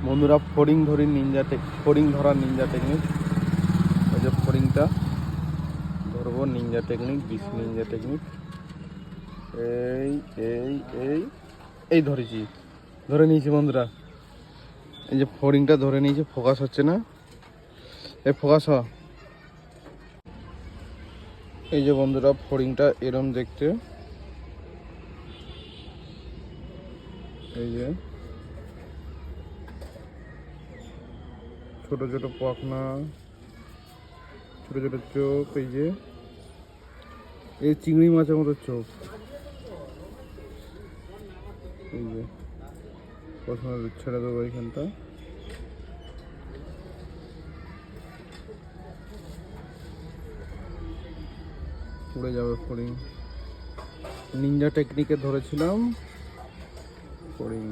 বন্ধুরা ফড়িং ধরার নিনজা টেকনিক। ওই যে ফড়িংটা ধরবো, নিনজা টেকনিক, 20 নিনজা টেকনিক। এই এই এই এই ধরেছি, ধরে নিয়েছি বন্ধুরা। এই যে ফড়িংটা ধরে নিয়েছি, ফোকাস হচ্ছে না, এই ফোকাস হ। এই যে বন্ধুরা ফড়িংটা এরম দেখতে, এই যে ছোট ছোট পাখনা, ছোট ছোট চোখ, এই যে এই চিংড়ি মাছের মতো চোখ। এই যে প্রথমে ছেড়ে দেবো এইখানটা, উড়ে যাবে ফড়িং। নিনজা টেকনিকে ধরেছিলাম ফড়িং।